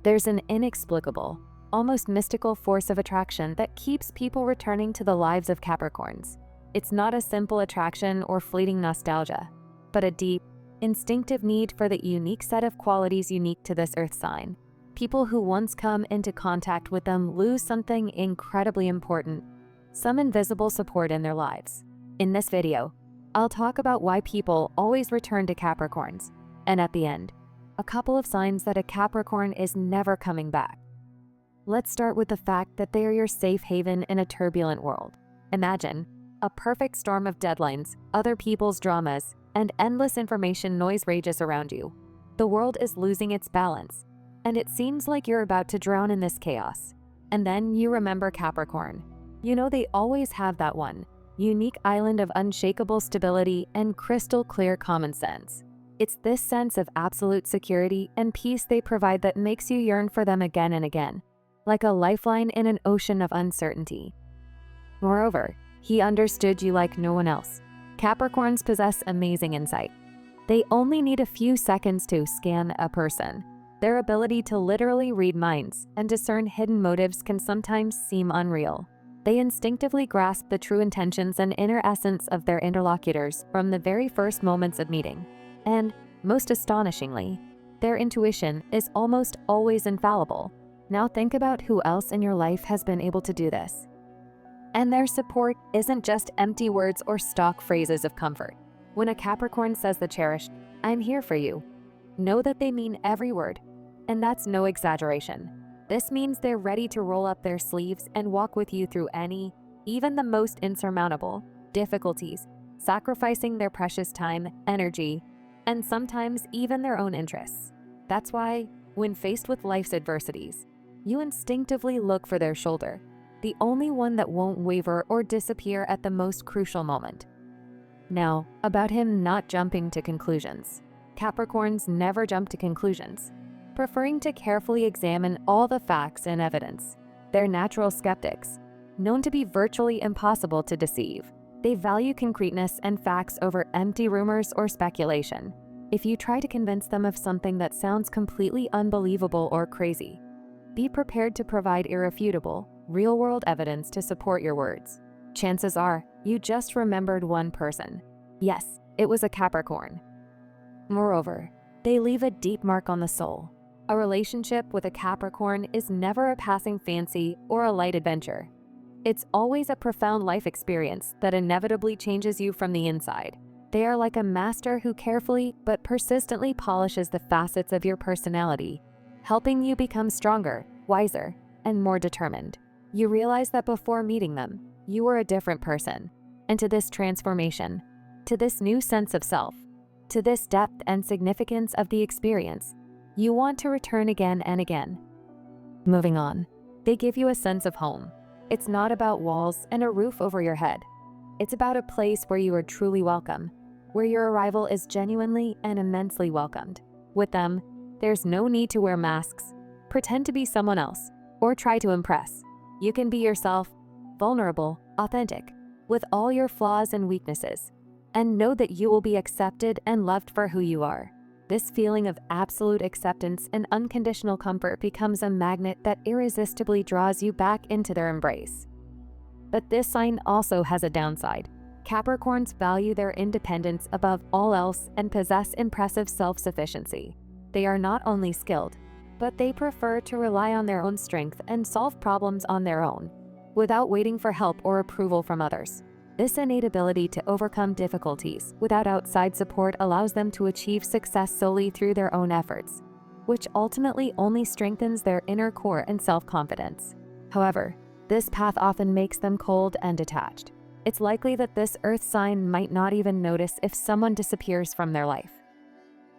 There's an inexplicable, almost mystical force of attraction that keeps people returning to the lives of Capricorns. It's not a simple attraction or fleeting nostalgia, but a deep, instinctive need for the unique set of qualities unique to this earth sign. People who once come into contact with them lose something incredibly important, some invisible support in their lives. In this video, I'll talk about why people always return to Capricorns, and at the end, a couple of signs that a Capricorn is never coming back. Let's start with the fact that they are your safe haven in a turbulent world. Imagine a perfect storm of deadlines, other people's dramas, and endless information noise rages around you. The world is losing its balance, and it seems like you're about to drown in this chaos. And then you remember Capricorn. You know they always have that one unique island of unshakable stability and crystal clear common sense. It's this sense of absolute security and peace they provide that makes you yearn for them again and again, like a lifeline in an ocean of uncertainty. Moreover, he understood you like no one else. Capricorns possess amazing insight. They only need a few seconds to scan a person. Their ability to literally read minds and discern hidden motives can sometimes seem unreal. They instinctively grasp the true intentions and inner essence of their interlocutors from the very first moments of meeting. And, most astonishingly, their intuition is almost always infallible. Now think about who else in your life has been able to do this. And their support isn't just empty words or stock phrases of comfort. When a Capricorn says the cherished, "I'm here for you," know that they mean every word. And that's no exaggeration. This means they're ready to roll up their sleeves and walk with you through any, even the most insurmountable, difficulties, sacrificing their precious time, energy, and sometimes even their own interests. That's why, when faced with life's adversities, you instinctively look for their shoulder, the only one that won't waver or disappear at the most crucial moment. Now, about him not jumping to conclusions. Capricorns never jump to conclusions, preferring to carefully examine all the facts and evidence. They're natural skeptics, known to be virtually impossible to deceive. They value concreteness and facts over empty rumors or speculation. If you try to convince them of something that sounds completely unbelievable or crazy, be prepared to provide irrefutable, real-world evidence to support your words. Chances are, you just remembered one person. Yes, it was a Capricorn. Moreover, they leave a deep mark on the soul. A relationship with a Capricorn is never a passing fancy or a light adventure. It's always a profound life experience that inevitably changes you from the inside. They are like a master who carefully but persistently polishes the facets of your personality, helping you become stronger, wiser, and more determined. You realize that before meeting them, you were a different person. And to this transformation, to this new sense of self, to this depth and significance of the experience, you want to return again and again. Moving on, they give you a sense of home. It's not about walls and a roof over your head. It's about a place where you are truly welcome, where your arrival is genuinely and immensely welcomed. With them, there's no need to wear masks, pretend to be someone else, or try to impress. You can be yourself, vulnerable, authentic, with all your flaws and weaknesses, and know that you will be accepted and loved for who you are. This feeling of absolute acceptance and unconditional comfort becomes a magnet that irresistibly draws you back into their embrace. But this sign also has a downside. Capricorns value their independence above all else and possess impressive self-sufficiency. They are not only skilled, but they prefer to rely on their own strength and solve problems on their own, without waiting for help or approval from others. This innate ability to overcome difficulties without outside support allows them to achieve success solely through their own efforts, which ultimately only strengthens their inner core and self-confidence. However, this path often makes them cold and detached. It's likely that this earth sign might not even notice if someone disappears from their life.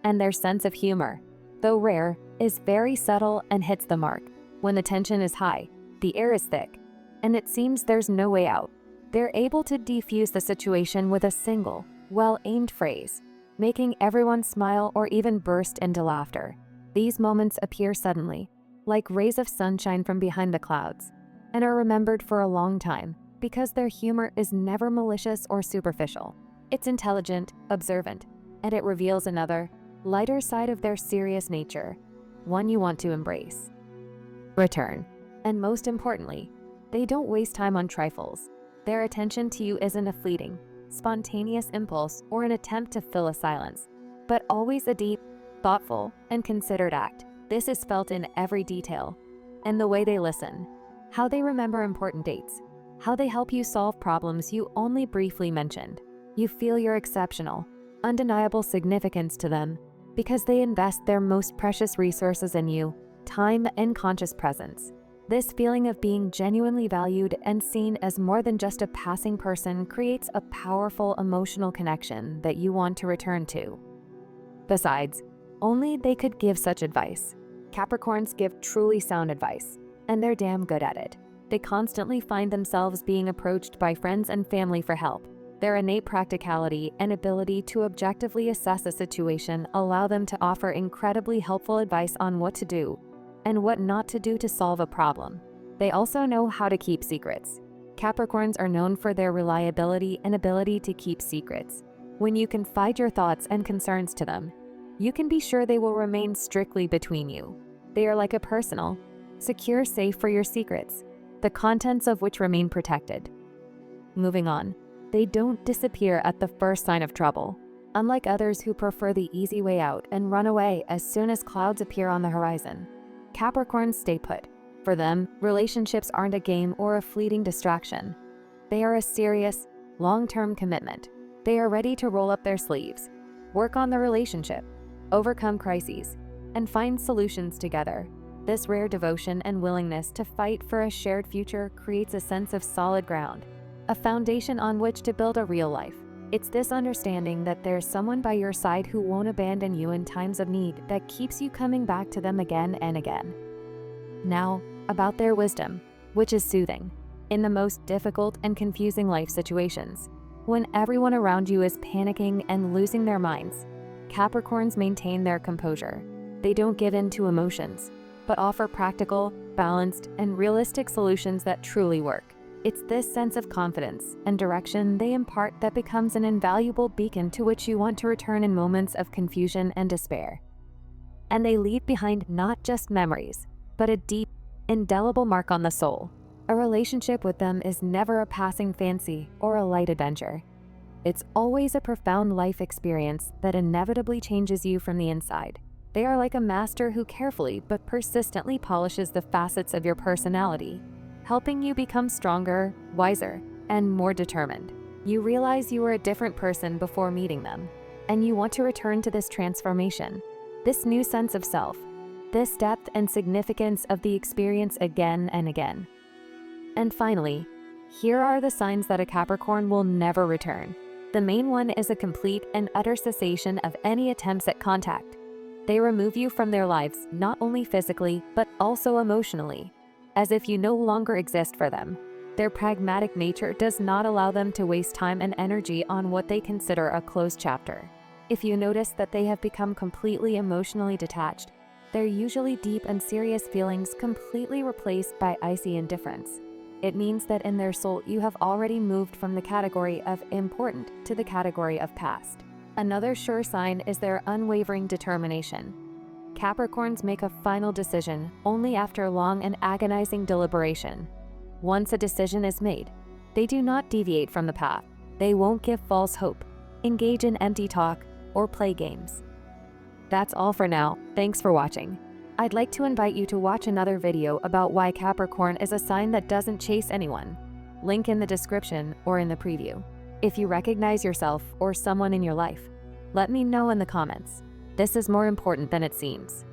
And their sense of humor, though rare, is very subtle and hits the mark. When the tension is high, the air is thick, and it seems there's no way out, they're able to defuse the situation with a single, well-aimed phrase, making everyone smile or even burst into laughter. These moments appear suddenly, like rays of sunshine from behind the clouds, and are remembered for a long time because their humor is never malicious or superficial. It's intelligent, observant, and it reveals another, lighter side of their serious nature, one you want to embrace. return. And most importantly, they don't waste time on trifles. Their attention to you isn't a fleeting, spontaneous impulse or an attempt to fill a silence, but always a deep, thoughtful, and considered act. This is felt in every detail, in the way they listen, how they remember important dates, how they help you solve problems you only briefly mentioned. You feel your exceptional, undeniable significance to them because they invest their most precious resources in you, time and conscious presence. This feeling of being genuinely valued and seen as more than just a passing person creates a powerful emotional connection that you want to return to. Besides, only they could give such advice. Capricorns give truly sound advice, and they're damn good at it. They constantly find themselves being approached by friends and family for help. Their innate practicality and ability to objectively assess a situation allow them to offer incredibly helpful advice on what to do and what not to do to solve a problem. They also know how to keep secrets. Capricorns are known for their reliability and ability to keep secrets. When you confide your thoughts and concerns to them, you can be sure they will remain strictly between you. They are like a personal, secure safe for your secrets, the contents of which remain protected. Moving on, they don't disappear at the first sign of trouble. Unlike others who prefer the easy way out and run away as soon as clouds appear on the horizon, Capricorns stay put. For them, relationships aren't a game or a fleeting distraction. They are a serious, long-term commitment. They are ready to roll up their sleeves, work on the relationship, overcome crises, and find solutions together. This rare devotion and willingness to fight for a shared future creates a sense of solid ground, a foundation on which to build a real life. It's this understanding that there's someone by your side who won't abandon you in times of need that keeps you coming back to them again and again. Now, about their wisdom, which is soothing. In the most difficult and confusing life situations, when everyone around you is panicking and losing their minds, Capricorns maintain their composure. They don't give in to emotions, but offer practical, balanced, and realistic solutions that truly work. It's this sense of confidence and direction they impart that becomes an invaluable beacon to which you want to return in moments of confusion and despair. And they leave behind not just memories, but a deep, indelible mark on the soul. A relationship with them is never a passing fancy or a light adventure. It's always a profound life experience that inevitably changes you from the inside. They are like a master who carefully but persistently polishes the facets of your personality, helping you become stronger, wiser, and more determined. You realize you were a different person before meeting them, and you want to return to this transformation, this new sense of self, this depth and significance of the experience again and again. And finally, here are the signs that a Capricorn will never return. The main one is a complete and utter cessation of any attempts at contact. They remove you from their lives not only physically, but also emotionally, as if you no longer exist for them. Their pragmatic nature does not allow them to waste time and energy on what they consider a closed chapter. If you notice that they have become completely emotionally detached, they're usually deep and serious feelings completely replaced by icy indifference. It means that in their soul you have already moved from the category of important to the category of past. Another sure sign is their unwavering determination. Capricorns make a final decision only after long and agonizing deliberation. Once a decision is made, they do not deviate from the path. They won't give false hope, engage in empty talk, or play games. That's all for now. Thanks for watching. I'd like to invite you to watch another video about why Capricorn is a sign that doesn't chase anyone. Link in the description or in the preview. If you recognize yourself or someone in your life, let me know in the comments. This is more important than it seems.